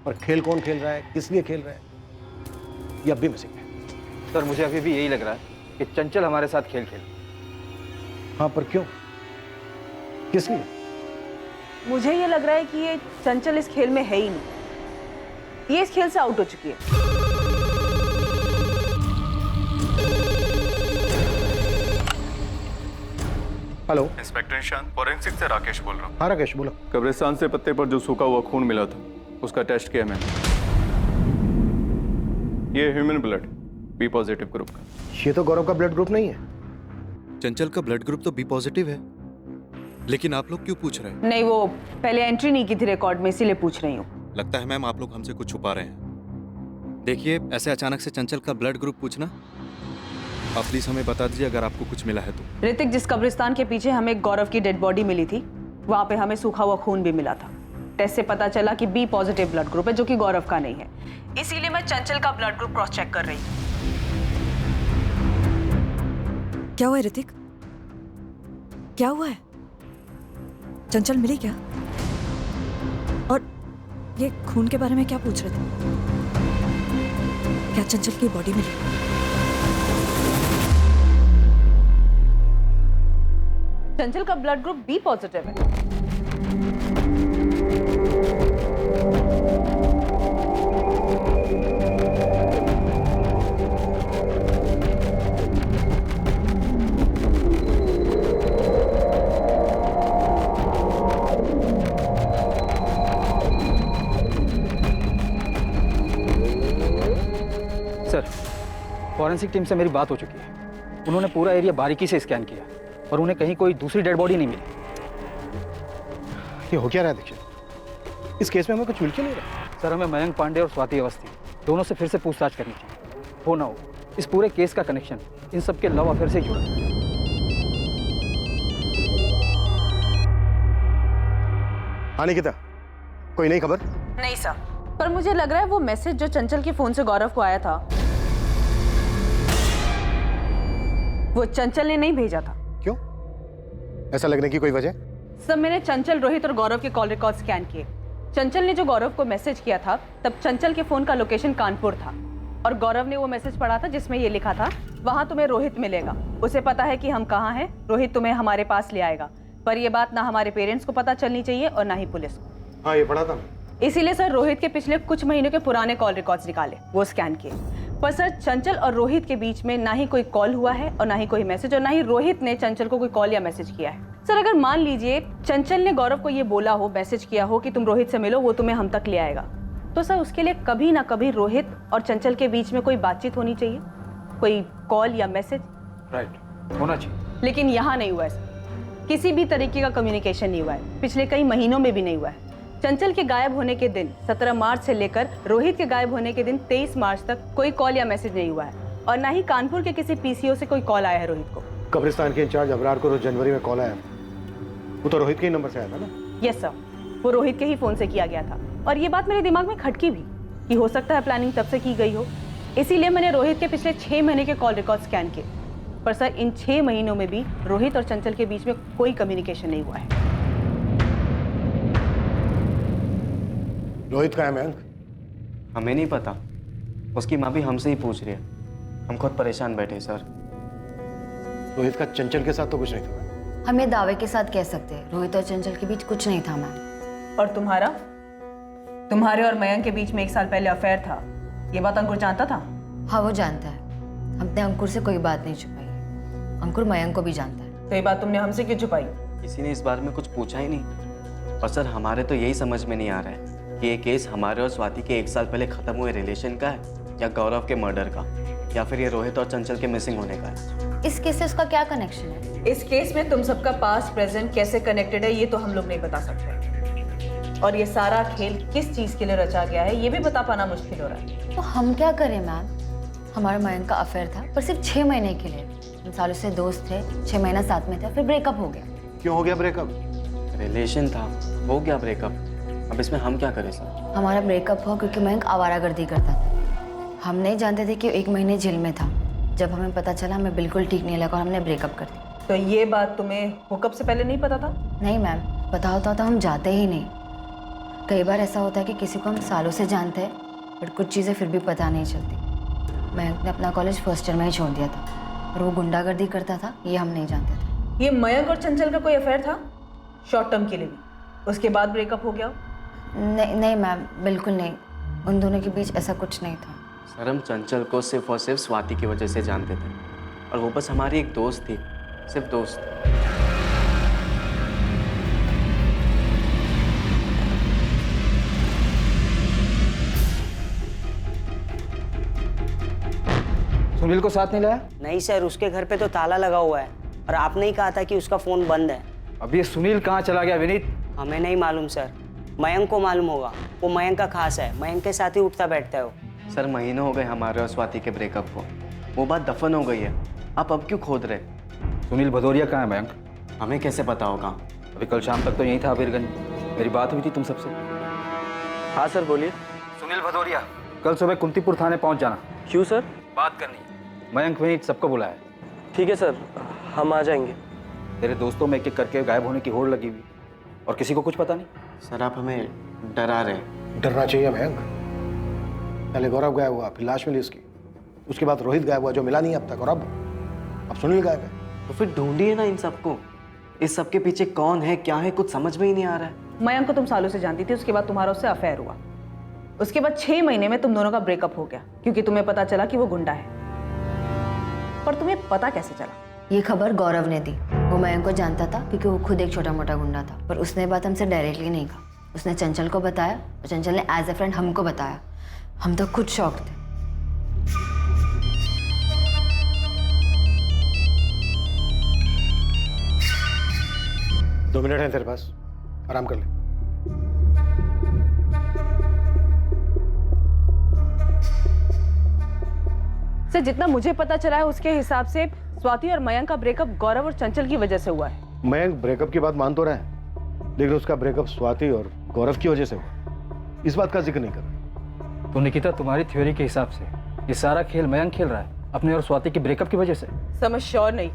और खेल कौन खेल रहा है, किस लिए खेल रहा है, ये अब भी मिसिंग है। सर मुझे अभी भी यही लग रहा है कि चंचल हमारे साथ खेल खेल। हाँ पर क्यों, किस लिए? मुझे ये लग रहा है कि ये चंचल इस खेल में है ही नहीं, ये इस खेल से आउट हो चुकी है। हेलो इंस्पेक्टर निशांत, फॉरेंसिक से राकेश बोल रहा हूँ। हाँ राकेश बोलो। कब्रिस्तान से पत्ते पर जो सूखा हुआ खून मिला था उसका टेस्ट किया मैंने, ये human blood B positive group का। ये तो गौरव का ब्लड ग्रुप नहीं है। चंचल का ब्लड ग्रुप तो बी पॉजिटिव है, लेकिन आप लोग क्यों पूछ रहे हैं? नहीं, वो पहले एंट्री नहीं की थी रिकॉर्ड में, इसीलिए पूछ रही हूँ। लगता है मैम आप लोग हमसे कुछ छुपा रहे हैं। देखिए ऐसे अचानक से चंचल का ब्लड ग्रुप पूछना, आप प्लीज हमें बता दीजिए अगर आपको कुछ मिला है तो। ऋतिक, जिस कब्रिस्तान के पीछे हमें गौरव की डेड बॉडी मिली थी, वहाँ पे हमें सूखा हुआ खून भी मिला था। टेस्ट से पता चला कि बी पॉजिटिव ब्लड ग्रुप है, जो कि गौरव का नहीं है। इसीलिए मैं चंचल का ब्लड ग्रुप क्रॉस चेक कर रही हूँ। क्या हुआ है ऋतिक? क्या हुआ है? चंचल मिली क्या? और ये खून के बारे में क्या पूछ रहे थे? क्या चंचल की बॉडी मिली? चंचल का ब्लड ग्रुप बी पॉजिटिव है। सर फॉरेंसिक टीम से मेरी बात हो चुकी है। उन्होंने पूरा एरिया बारीकी से स्कैन किया और उन्हें कहीं कोई दूसरी डेड बॉडी नहीं मिली। ये हो क्या रहा है दीक्षित? इस केस में हमें कुछ मिल क्यों नहीं रहा? सर हमें मयंक पांडे और स्वाति अवस्थी दोनों से फिर से पूछताछ करनी चाहिए। हो ना हो इस पूरे केस का कनेक्शन इन सब के लव अफेयर से जुड़ा है। हाँ निकिता, कोई नई खबर? नहीं सर, पर मुझे लग रहा है वो मैसेज जो चंचल के फोन से गौरव को आया था वो चंचल ने नहीं भेजा था। क्यों? ऐसा लगने की कोई वजह? सब मैंने चंचल, रोहित और गौरव के कॉल रिकॉर्ड स्कैन किए। चंचल ने जो गौरव को मैसेज किया था तब चंचल के फोन का लोकेशन कानपुर था और गौरव ने वो मैसेज पढ़ा था जिसमें ये लिखा था, वहां तुम्हें रोहित मिलेगा, उसे पता है कि हम कहाँ हैं, रोहित तुम्हें हमारे पास ले आएगा। पर ये बात ना हमारे पेरेंट्स को पता चलनी चाहिए और ना ही पुलिस को। हाँ, ये पढ़ा था। इसीलिए सर रोहित के पिछले कुछ महीनों के पुराने कॉल रिकॉर्ड्स निकाले, वो स्कैन किए। पर सर चंचल और रोहित के बीच में ना ही कोई कॉल हुआ है और ना ही कोई मैसेज, और ना ही रोहित ने चंचल को कोई कॉल या मैसेज किया है। सर अगर मान लीजिए चंचल ने गौरव को ये बोला हो, मैसेज किया हो कि तुम रोहित से मिलो, वो तुम्हें हम तक ले आएगा, तो सर उसके लिए कभी ना कभी रोहित और चंचल के बीच में कोई बातचीत होनी चाहिए, कोई कॉल या मैसेज। राइट, होना चाहिए। लेकिन यहाँ नहीं हुआ है, किसी भी तरीके का कम्युनिकेशन नहीं हुआ है, पिछले कई महीनों में भी नहीं हुआ है। चंचल के गायब होने के दिन 17 मार्च से लेकर रोहित के गायब होने के दिन 23 मार्च तक कोई कॉल या मैसेज नहीं हुआ है और ना ही कानपुर के किसी पीसीओ से कोई कॉल आया है रोहित को। कब्रिस्तान के इंचार्ज अबरार को रोज जनवरी में कॉल आया, वो तो रोहित के ही नंबर से आया था ना? यस सर, वो रोहित के ही फोन से किया गया था और ये बात मेरे दिमाग में खटकी भी कि हो सकता है प्लानिंग तब से की गई हो। इसीलिए मैंने रोहित के पिछले 6 महीने के कॉल रिकॉर्ड स्कैन किए, पर सर इन 6 महीनों में भी रोहित और चंचल के बीच में कोई कम्युनिकेशन नहीं हुआ है। रोहित का है मयंक? हमें नहीं पता, उसकी माँ भी हमसे ही पूछ रही है, हम खुद परेशान बैठे सर। रोहित का चंचल के साथ तो कुछ नहीं था। हम ये दावे के साथ कह सकते हैं रोहित और चंचल के बीच कुछ नहीं था मैम। और तुम्हारे और मयंक के बीच में 1 साल पहले अफेयर था, ये बात अंकुर जानता था? हाँ वो जानता है, हमने अंकुर से कोई बात नहीं छुपाई, अंकुर मयंक को भी जानता है। तो ये बात तुमने हमसे क्यों छुपाई? किसी ने इस बारे में कुछ पूछा ही नहीं। और सर हमारे तो यही समझ में नहीं आ रहा है कि ये केस हमारे और स्वाति के 1 साल पहले खत्म हुए रिलेशन का है या गौरव के मर्डर का, या फिर ये रोहित और चंचल के मिसिंग होने का है। इस केस से उसका क्या कनेक्शन है? इस केस में तुम सबका पास्ट प्रेजेंट कैसे कनेक्टेड है ये तो हम लोग नहीं बता सकते, और ये सारा खेल किस चीज के लिए रचा गया है ये भी बता पाना मुश्किल हो रहा है। तो हम क्या करें मैम? हमारे मयंक का अफेयर था पर सिर्फ 6 महीने के लिए, हम सालों से दोस्त थे, 6 महीना साथ में थे, फिर ब्रेकअप हो गया। क्यों हो गया ब्रेकअप? रिलेशन था, हो गया ब्रेकअप, अब इसमें हम क्या करें सर? हमारा ब्रेकअप हुआ क्योंकि मयंक आवारागर्दी करता था। हम नहीं जानते थे कि 1 महीने जेल में था। जब हमें पता चला हमें बिल्कुल ठीक नहीं लगा और हमने ब्रेकअप कर दिया। तो ये बात तुम्हें हुकअप से पहले नहीं पता था? नहीं मैम, पता होता तो हम जाते ही नहीं। कई बार ऐसा होता है कि किसी को हम सालों से जानते हैं बट कुछ चीज़ें फिर भी पता नहीं चलती। मयंक ने अपना कॉलेज फर्स्ट ईयर में ही छोड़ दिया था और वो गुंडागर्दी करता था, ये हम नहीं जानते थे। ये मयंक और चंचल का कोई अफेयर था शॉर्ट टर्म के लिए भी, उसके बाद ब्रेकअप हो गया? नहीं मैम, बिल्कुल नहीं, उन दोनों के बीच ऐसा कुछ नहीं था। सर हम चंचल को सिर्फ और सिर्फ स्वाति की वजह से जानते थे और वो बस हमारी एक दोस्त थी, सिर्फ दोस्त। सुनील को साथ नहीं लाया? नहीं सर, उसके घर पे तो ताला लगा हुआ है और आपने ही कहा था कि उसका फोन बंद है। अब ये सुनील कहाँ चला गया विनीत? हमें नहीं मालूम सर, मयंक को मालूम होगा, वो मयंक का खास है, मयंक के साथ ही उठता बैठता है वो। सर महीनों हो गए हमारे और स्वाति के ब्रेकअप को, वो बात दफन हो गई है, आप अब क्यों खोद रहे? सुनील भदौरिया कहाँ है मयंक? हमें कैसे पता होगा? अभी कल शाम तक तो यहीं था अबीरगंज, मेरी बात हुई थी तुम सबसे। हाँ सर बोलिए। सुनील भदौरिया, कल सुबह कुंतीपुर थाने पहुंच जाना। क्यों सर? बात करनी है, मयंक विनीत सबको बुलाया। ठीक है सर, हम आ जाएंगे। तेरे दोस्तों में एक-एक करके गायब होने की होड़ लगी हुई और किसी को कुछ पता नहीं। सर आप हमें डरा रहे हैं। डरना चाहिए मयंक, पहले गौरव गायब हुआ, फिर लाश मिली उसकी, उसके बाद रोहित गायब हुआ जो मिला नहीं अब तक, और अब सुनील गायब है। तो फिर ढूंढिए ना इन सबको, इस सब के पीछे कौन है क्या है कुछ समझ में ही नहीं आ रहा है। मयंक को तुम सालों से जानती थी, उसके बाद तुम्हारा उससे अफेयर हुआ, उसके बाद 6 महीने में तुम दोनों का ब्रेकअप हो गया क्योंकि तुम्हें पता चला कि वो गुंडा है। पर तुम्हें पता कैसे चला? ये खबर गौरव ने दी, वो मयंक को जानता था क्योंकि वो खुद एक छोटा मोटा गुंडा था, पर उसने बात हमसे डायरेक्टली नहीं कहा, उसने चंचल को बताया और चंचल ने एज ए फ्रेंड हमको बताया। हम तो खुद शॉक थे। दो मिनट है तेरे पास, आराम कर ले। सर जितना मुझे पता चला है उसके हिसाब से स्वाति और मयंक का ब्रेकअप गौरव और चंचल की वजह से हुआ है। मयंक ब्रेकअप की बात मान तो रहा है, लेकिन उसका ब्रेकअप स्वाति और गौरव की वजह से हुआ, इस बात का जिक्र नहीं कर रहा। तो निकिता तुम्हारी थ्योरी के हिसाब से ये सारा खेल मयंक खेल रहा है? अपने और स्वाति के ब्रेकअप की वजह से? समझ श्योर नहीं,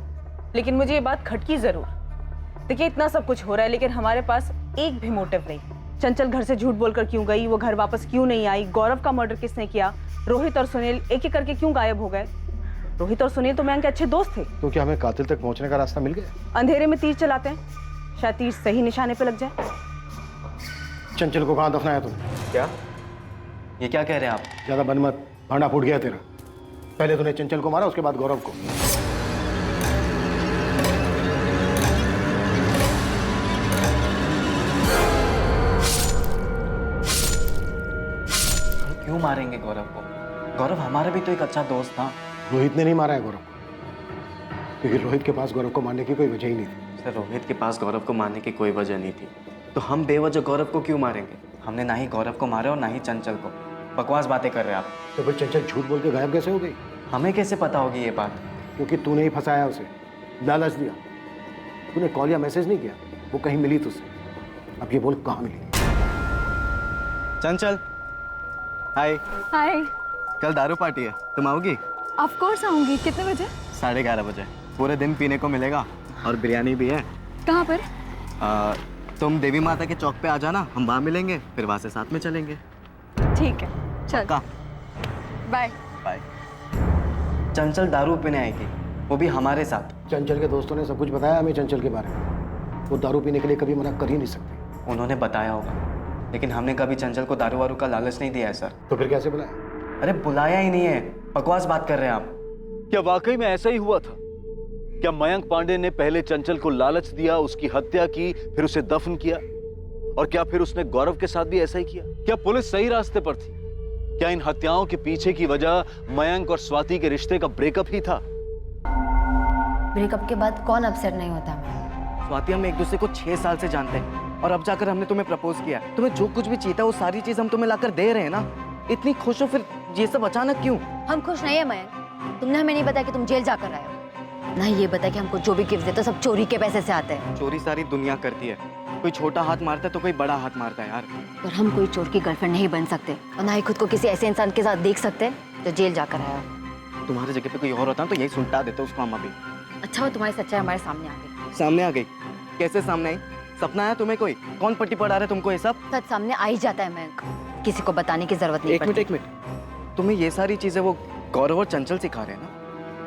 लेकिन मुझे ये बात खटकी जरूर। देखिए इतना सब कुछ हो रहा है, लेकिन हमारे पास एक भी मोटिव नहीं। चंचल घर से झूठ बोलकर क्यों गई, वो घर वापस क्यों नहीं आई, गौरव का मर्डर किसने किया, रोहित और सुनील एक एक करके क्यों गायब हो गए। रोहित और सुनील तो मयंक के अच्छे दोस्त थे। तो क्या हमें कातिल तक पहुंचने का रास्ता मिल गया? अंधेरे में तीर चलाते हैं, शायद तीर सही निशाने पे लग जाए। चंचल को कहाँ दफनाया तुमने? क्या? ये क्या कह रहे हैं आप? ज्यादा बन मत, भांडा फूट गया तेरा। पहले तूने चंचल को मारा, उसके बाद गौरव को। हम क्यों मारेंगे गौरव को? गौरव हमारा भी तो एक अच्छा दोस्त था। रोहित ने नहीं मारा है गौरव को, क्योंकि रोहित के पास गौरव को मारने की कोई वजह ही नहीं थी। सर, रोहित के पास गौरव को मारने की कोई वजह नहीं थी, तो हम बेवजह गौरव को क्यों मारेंगे? हमने ना ही गौरव को मारा और ना ही चंचल को। बकवास बातें कर रहे हैं आप। तो फिर चंचल झूठ बोल के गायब कैसे हो गई? हमें कैसे पता होगी ये बात? क्योंकि तूने ही फंसाया उसे, लालच दिया। तूने कॉल या मैसेज नहीं किया, वो कहीं मिली तुझसे। अब ये बोल कहाँ मिली? चंचल, हाय। हाय। कल दारू पार्टी है, तुम आओगी? ऑफ कोर्स आऊंगी। कितने बजे? 11:30 बजे। पूरे दिन पीने को मिलेगा और बिरयानी भी है। कहाँ पर? तुम देवी माता के चौक पे आ जाना, हम वहाँ मिलेंगे, फिर वहाँ से साथ में चलेंगे। ठीक है, चल। Bye bye. चंचल दारू पीने आएगी, वो भी हमारे साथ। चंचल के दोस्तों ने सब कुछ बताया हमें चंचल के बारे में। वो दारू पीने के लिए कभी मना कर ही नहीं सकते। उन्होंने बताया होगा, लेकिन हमने कभी चंचल को दारू वारू का लालच नहीं दिया है सर। तो फिर कैसे बुलाया? अरे बुलाया ही नहीं है, बकवास बात कर रहे हैं आप। क्या वाकई में ऐसा ही हुआ था? क्या मयंक पांडे ने पहले चंचल को लालच दिया, उसकी हत्या की, फिर उसे दफन किया? और क्या फिर उसने गौरव के साथ भी ऐसा ही किया? क्या पुलिस सही रास्ते पर थी? क्या इन हत्याओं के पीछे की वजह मयंक और स्वाति के रिश्ते का ब्रेकअप ही था? ब्रेकअप के बाद कौन अपसेट नहीं होता मैं? स्वाति, हम एक दूसरे को 6 साल से जानते हैं और अब जाकर हमने तुम्हें प्रपोज किया। तुम्हें जो कुछ भी चाहिए वो सारी चीज हम तुम्हें लाकर दे रहे हैं ना। इतनी खुश हो, फिर ये सब अचानक क्यों? हम खुश नहीं है मयंक। तुमने हमें नहीं बताया कि तुम जेल जाकर आए हो, ना ही ये बताया कि हमको जो भी गिफ्ट देते हो सब चोरी के पैसे से आते हैं। चोरी सारी दुनिया करती है, कोई छोटा हाथ मारता है तो कोई बड़ा हाथ मारता है यार। पर हम कोई चोर की गर्लफ्रेंड नहीं बन सकते और ना ही खुद को किसी ऐसे इंसान के साथ देख सकते जो जेल जाकर आया हो। तुम्हारी जगह पे कोई और होता ना तो यही सुलटा देते उसको हम अभी। अच्छा वो तुम्हारी सच्चाई हमारे सामने आ गई। सामने आ गई? कैसे सामने आई? सपना आया तुम्हें? कोई कौन पट्टी पढ़ा रहा है तुमको ये सब? सच सामने आ ही जाता है मयंक, किसी को बताने की जरूरत नहीं पड़ती। एक मिनट, तुम्हें ये सारी चीजें वो गौरव और चंचल सिखा रहे हैं ना?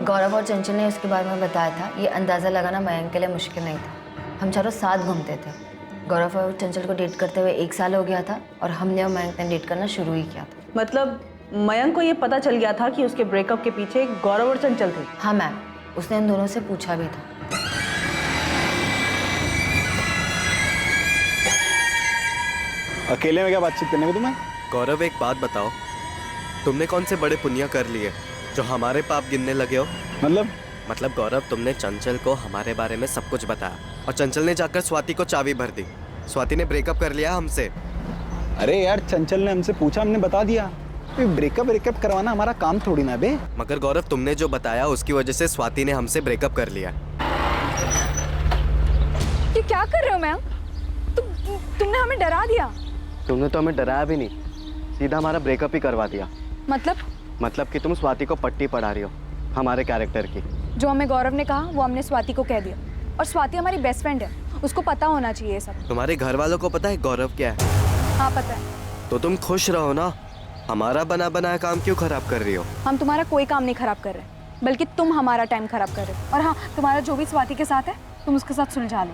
गौरव और चंचल ने उसके बारे में बताया था। ये अंदाजा लगाना मयंक के लिए मुश्किल नहीं था। हम चारों साथ घूमते थे। गौरव और चंचल को डेट करते हुए 1 साल हो गया था और हमने और मयंक ने डेट करना शुरू ही किया था। मतलब मयंक को ये पता चल गया था कि उसके ब्रेकअप के पीछे गौरव और चंचल थे? हाँ मैम, उसने उन दोनों से पूछा भी था। अकेले में क्या बातचीत करने को तुम्हें? गौरव, एक बात बताओ, तुमने कौन से बड़े पुण्य कर लिए जो हमारे पाप गिनने लगे हो? मतलब गौरव, तुमने चंचल को हमारे बारे में सब कुछ बताया और चंचल ने जाकर स्वाति को चाबी भर दी। स्वाति ने ब्रेकअप कर लिया हमसे। अरे यार, चंचल ने हमसे पूछा, हमने बता दिया। ब्रेकअप करवाना हमारा काम थोड़ी ना बे। मगर गौरव, तुमने जो बताया उसकी वजह से स्वाति ने हमसे ब्रेकअप कर लिया। ये क्या कर रहे हो मैम? तुमने हमें डरा दिया। तुमने तो हमें डराया भी नहीं, सीधा हमारा ब्रेकअप ही करवा दिया। मतलब कि तुम स्वाति को पट्टी पढ़ा रही हो हमारे कैरेक्टर की। जो हमें गौरव ने कहा वो हमने स्वाति को कह दिया, और स्वाति हमारी बेस्ट फ्रेंड है, उसको पता होना चाहिए ये सब। तुम्हारे घर वालों को पता है गौरव क्या है? हाँ पता है। तो तुम खुश रहो ना, हमारा बना बनाया काम क्यों खराब कर रही हो? हम तुम्हारा कोई काम नहीं खराब कर रहे, बल्कि तुम हमारा टाइम खराब कर रहे हो। और हाँ, तुम्हारा जो भी स्वाति के साथ है तुम उसके साथ सुलझा लो।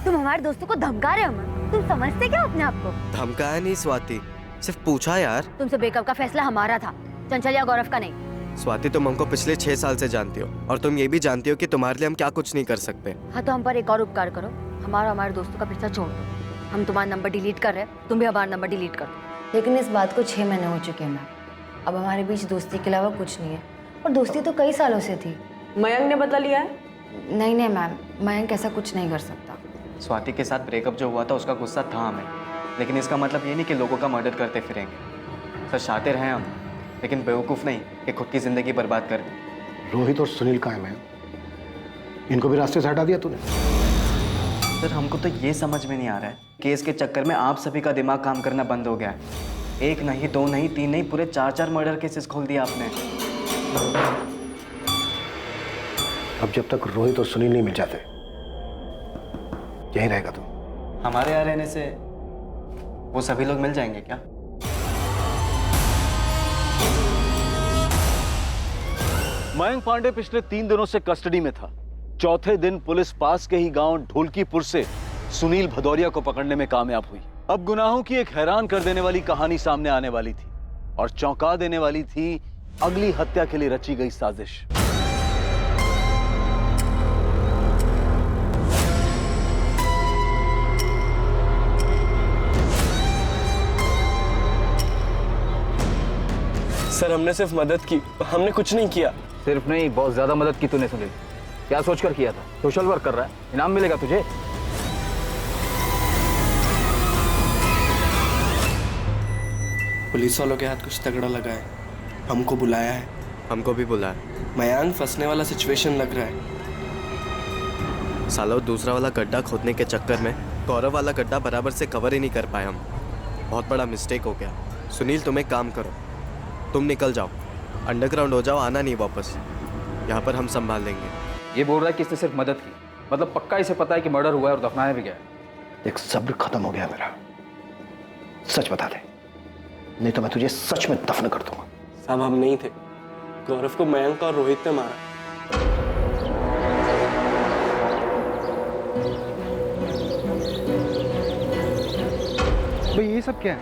तुम हमारे दोस्तों को धमका रहे हो मैम? तुम समझते क्या अपने आप को? धमकाया नहीं स्वाति, सिर्फ पूछा यार। तुमसे ब्रेकअप का फैसला हमारा था, चंचल या गौरव का नहीं। स्वाति, तुम हमको पिछले 6 साल से जानती हो और तुम ये भी जानती हो कि तुम्हारे लिए हम क्या कुछ नहीं कर सकते। हाँ तो हम पर एक और उपकार करो, हमारे दोस्तों का पीछा छोड़ दो। हम तुम्हारा नंबर डिलीट कर रहे हैं, तुम भी हमारा नंबर डिलीट कर दो। लेकिन इस बात को 6 महीने हो चुके हैं मैम। अब हमारे बीच दोस्ती के अलावा कुछ नहीं है, और दोस्ती तो कई सालों से थी। मयंक ने बदला लिया है? नहीं मैम, मयंक ऐसा कुछ नहीं कर सकता। स्वाति के साथ ब्रेकअप जो हुआ था उसका गुस्सा था हमें, लेकिन इसका मतलब ये नहीं कि लोगों का मर्डर करते फिरेंगे। सर, शातिर हैं हम, लेकिन बेवकूफ़ नहीं कि खुद की जिंदगी बर्बाद कर दें। रोहित और सुनील कहाँ हैं? इनको भी रास्ते से हटा दिया तूने? सर, हमको तो ये समझ में नहीं आ रहा है, केस के चक्कर में आप सभी का दिमाग काम करना बंद हो गया है। एक नहीं, दो नहीं, तीन नहीं, पूरे 4 मर्डर केसेस खोल दिया आपने। अब जब तक रोहित और सुनील नहीं मिल जाते यहीं रहेगा तू। हमारे यहाँ रहने से वो सभी लोग मिल जाएंगे क्या? मयंक पांडे पिछले 3 दिनों से कस्टडी में था। चौथे दिन पुलिस पास के ही गांव ढोलकीपुर से सुनील भदौरिया को पकड़ने में कामयाब हुई। अब गुनाहों की एक हैरान कर देने वाली कहानी सामने आने वाली थी और चौंका देने वाली थी अगली हत्या के लिए रची गई साजिश। सर हमने सिर्फ मदद की, हमने कुछ नहीं किया। सिर्फ नहीं, बहुत ज्यादा मदद की तूने सुनील। क्या सोचकर किया था? सोशल वर्क कर रहा है, इनाम मिलेगा तुझे। पुलिस वालों के हाथ कुछ तगड़ा लगा है, हमको बुलाया है। हमको भी बुलाया। मयांक फंसने वाला सिचुएशन लग रहा है। सालों दूसरा वाला गड्ढा खोदने के चक्कर में गौरव वाला गड्ढा बराबर से कवर ही नहीं कर पाए हम। बहुत बड़ा मिस्टेक हो गया। सुनील तुम एक काम करो, तुम निकल जाओ, अंडरग्राउंड हो जाओ, आना नहीं वापस। यहाँ पर हम संभाल लेंगे। ये बोल रहा है कि इसने सिर्फ मदद की, मतलब पक्का इसे पता है कि मर्डर हुआ है और दफनाया भी गया है। एक सब्र खत्म हो गया मेरा। सच बता दे, नहीं तो मैं तुझे सच में दफन कर दूंगा। साहब हम नहीं थे, गौरव को मयंक और रोहित ने मारा। भाई ये सब क्या है?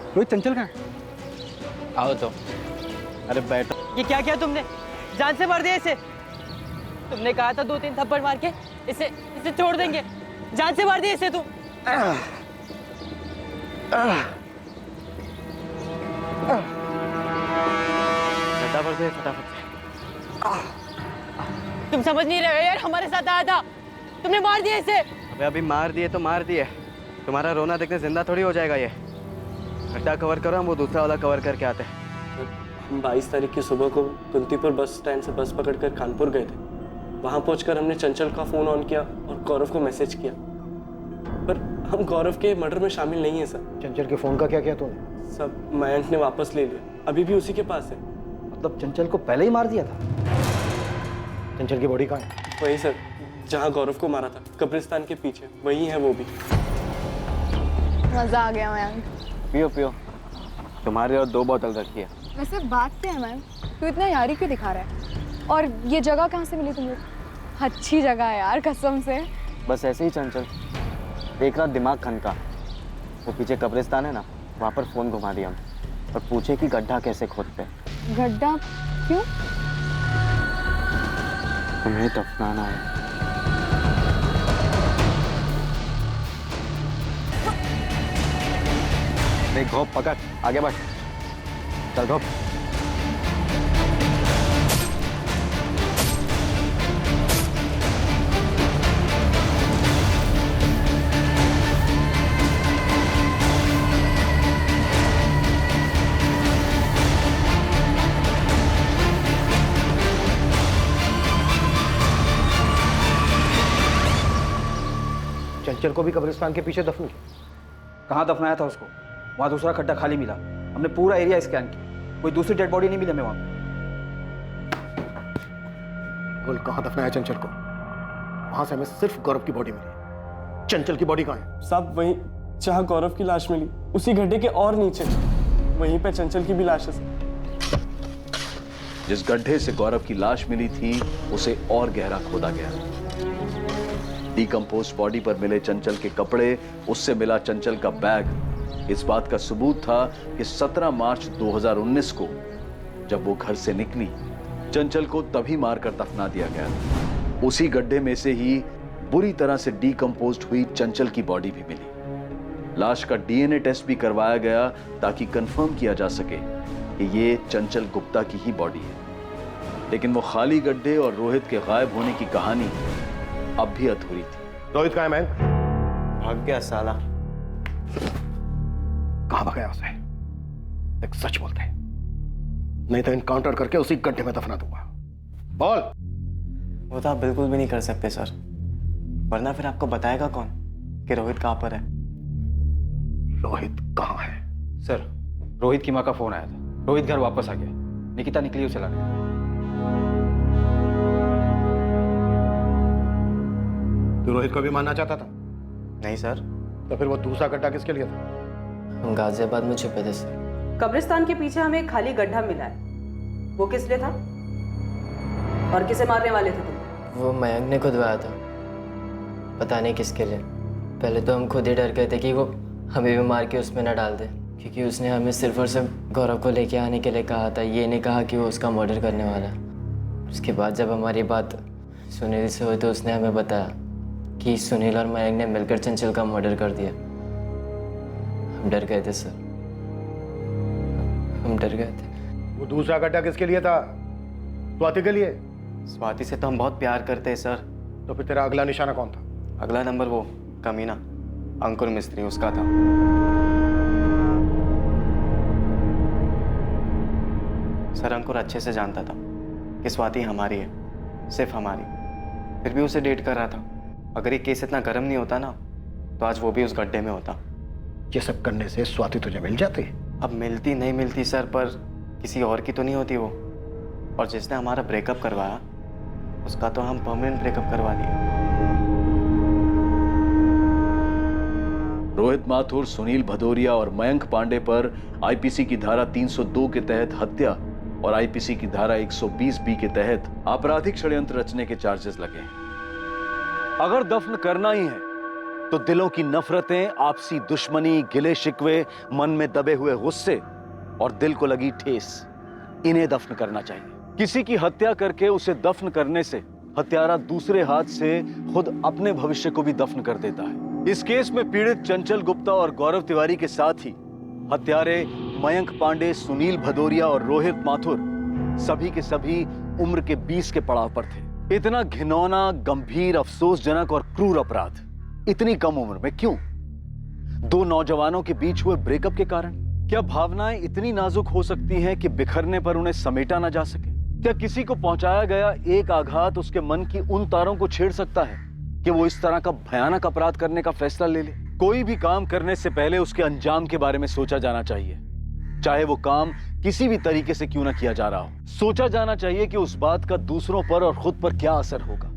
रोहित चंचल कहाँ है? आओ तो। अरे बैठो। ये क्या किया तुमने? जान से मार दिया इसे। तुमने कहा था 2-3 थप्पड़ मार के इसे छोड़ देंगे। जान से मार दिया इसे तुम। फटाफट से, फटाफट से। तुम समझ नहीं रहे हो यार, हमारे साथ आया था, तुमने मार दिया इसे। अभी मार दिए तो मार दिए, तुम्हारा रोना देखने जिंदा थोड़ी हो जाएगा ये। गड्ढा कवर करो, हम वो दूसरा वाला कवर करके आते हैं। हम 22 तारीख की सुबह को कुंतीपुर बस स्टैंड से बस पकड़कर कानपुर गए थे। वहां पहुंचकर हमने चंचल का फोन ऑन किया और गौरव को मैसेज किया, पर हम गौरव के मर्डर में शामिल नहीं है सर। चंचल के फोन का क्या किया तूने? सब मयंक ने वापस ले लिया, अभी भी उसी के पास है। मतलब चंचल को पहले ही मार दिया था? चंचल की बॉडी कहाँ है? वही सर, जहाँ गौरव को मारा था, कब्रिस्तान के पीछे, वही है वो भी। मजा आ गया मयंक। पियो पियो, तुम्हारे और 2 बोतल रखी है। वैसे बात क्या है मैम, तू इतना यारी क्यों दिखा रहा है? और ये जगह कहाँ से मिली तुमको? अच्छी जगह है यार, कसम से। बस ऐसे ही चंचल देख रहा दिमाग खनका, तो पीछे कब्रिस्तान है ना, वहाँ पर फोन घुमा दिया हम और पूछे कि गड्ढा कैसे खोदते। गड्ढा क्यों? तुम्हें दफनाना है। देख घोप पकड़, आगे बढ़, चल घोप। चंचल को भी कब्रिस्तान के पीछे दफन किया? कहाँ दफनाया था उसको? वहाँ दूसरा खड्डा खाली मिला, हमने पूरा एरिया स्कैन किया, कोई दूसरी डेड बॉडी नहीं मिली हमें वहाँ पे। बोल कहाँ दफनाया चंचल को? वहां से हमें सिर्फ गौरव की बॉडी मिली, चंचल की बॉडी कहाँ है? सब वहीं जहाँ गौरव की लाश मिली, उसी गड्ढे के और नीचे, वहीं पे चंचल की भी लाश है। जिस गड्ढे से गौरव की लाश मिली थी उसे और गहरा खोदा गया। डिकम्पोज बॉडी पर मिले चंचल के कपड़े, उससे मिला चंचल का बैग, इस बात का सबूत था कि 17 मार्च 2019 को जब वो घर से निकली, चंचल को तभी मारकर दफना दिया गया। उसी गड्ढे में से ही बुरी तरह से डिकम्पोज्ड हुई चंचल की बॉडी भी मिली। लाश का डीएनए टेस्ट भी करवाया गया ताकि कंफर्म किया जा सके कि ये चंचल गुप्ता की ही बॉडी है। लेकिन वो खाली गड्ढे और रोहित के गायब होने की कहानी अब भी अधूरी थी। रोहित कहाँ है मैंक? भाग गया साला। कहाँ भागा उसे? एक सच बोलते, नहीं तो इनकाउंटर करके उसी गड्ढे में दफना दूंगा। बोल। वो तो आप बिल्कुल भी नहीं कर सकते सर, वरना फिर आपको बताएगा कौन कि रोहित कहाँ पर है। रोहित कहाँ है सर, रोहित की माँ का फोन आया था। रोहित घर वापस आ गया। निकिता निकली उसे लाने। तू रोहित को भी मारना चाहता था? नहीं सर। तो फिर वो दूसरा गड्ढा किसके लिए था? हम गाजियाबाद में छुपे थे सर। कब्रिस्तान के पीछे हमें एक खाली गड्ढा मिला है, वो किस लिए था और किसे मारने वाले थे तुम? वो मयंक ने खुदवाया था, पता नहीं किसके लिए। पहले तो हम खुद ही डर गए थे कि वो हमें भी मार के उसमें न डाल दे, क्योंकि उसने हमें सिर्फ और सिर्फ गौरव को लेके आने के लिए कहा था, ये नहीं कहा कि वो उसका मर्डर करने वाला है। उसके बाद जब हमारी बात सुनील से हुई तो उसने हमें बताया कि सुनील और मयंक ने मिलकर चंचल का मर्डर कर दिया। हम डर गए थे सर, हम डर गए थे। वो दूसरा गड्ढा किसके लिए था? स्वाति के लिए? स्वाति से तो हम बहुत प्यार करते हैं सर। तो फिर तेरा अगला निशाना कौन था? अगला नंबर वो कमीना अंकुर मिस्त्री, उसका था। सर अंकुर अच्छे से जानता था कि स्वाति हमारी है, सिर्फ हमारी, फिर भी उसे डेट कर रहा था। अगर ये केस इतना गर्म नहीं होता ना तो आज वो भी उस गड्ढे में होता। ये सब करने से स्वाति तुझे मिल जाती? अब मिलती नहीं मिलती सर, पर किसी और की तो नहीं होती वो। और जिसने हमारा ब्रेकअप करवाया उसका तो हम परमानेंट ब्रेकअप करवा दिए। रोहित माथुर, सुनील भदौरिया और मयंक पांडे पर आईपीसी की धारा 302 के तहत हत्या और आईपीसी की धारा 120 बी के तहत आपराधिक षड्यंत्र रचने के चार्जेस लगे हैं। अगर दफन करना ही है तो दिलों की नफरतें, आपसी दुश्मनी, गिले शिकवे, मन में दबे हुए गुस्से और दिल को लगी ठेस, इन्हें दफन करना चाहिए। किसी की हत्या करके उसे दफन करने से हत्यारा दूसरे हाथ से खुद अपने भविष्य को भी दफन कर देता है। इस केस में पीड़ित चंचल गुप्ता और गौरव तिवारी के साथ ही हत्यारे मयंक पांडे, सुनील भदौरिया और रोहित माथुर सभी के सभी उम्र के 20 के पड़ाव पर थे। इतना घिनौना, गंभीर, अफसोसजनक और क्रूर अपराध इतनी कम उम्र में क्यों? दो नौजवानों के बीच हुए ब्रेकअप के कारण? क्या भावनाएं इतनी नाजुक हो सकती हैं कि बिखरने पर उन्हें समेटा ना जा सके? क्या किसी को पहुंचाया गया एक आघात उसके मन की उन तारों को छेड़ सकता है कि वो इस तरह का भयानक अपराध करने का फैसला ले ले? कोई भी काम करने से पहले उसके अंजाम के बारे में सोचा जाना चाहिए, चाहे वो काम किसी भी तरीके से क्यों ना किया जा रहा हो। सोचा जाना चाहिए कि उस बात का दूसरों पर और खुद पर क्या असर होगा।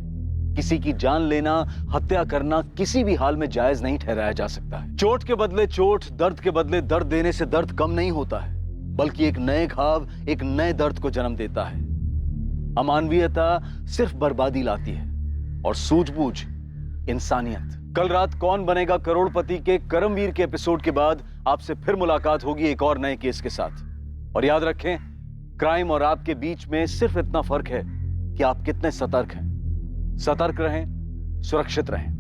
किसी की जान लेना, हत्या करना किसी भी हाल में जायज नहीं ठहराया जा सकता है। चोट के बदले चोट, दर्द के बदले दर्द देने से दर्द कम नहीं होता है, बल्कि एक नए घाव एक नए दर्द को जन्म देता है। अमानवीयता सिर्फ बर्बादी लाती है और सूझबूझ इंसानियत। कल रात कौन बनेगा करोड़पति के करमवीर के एपिसोड के बाद आपसे फिर मुलाकात होगी एक और नए केस के साथ। और याद रखें, क्राइम और आपके बीच में सिर्फ इतना फर्क है कि आप कितने सतर्क हैं। सतर्क रहें, सुरक्षित रहें।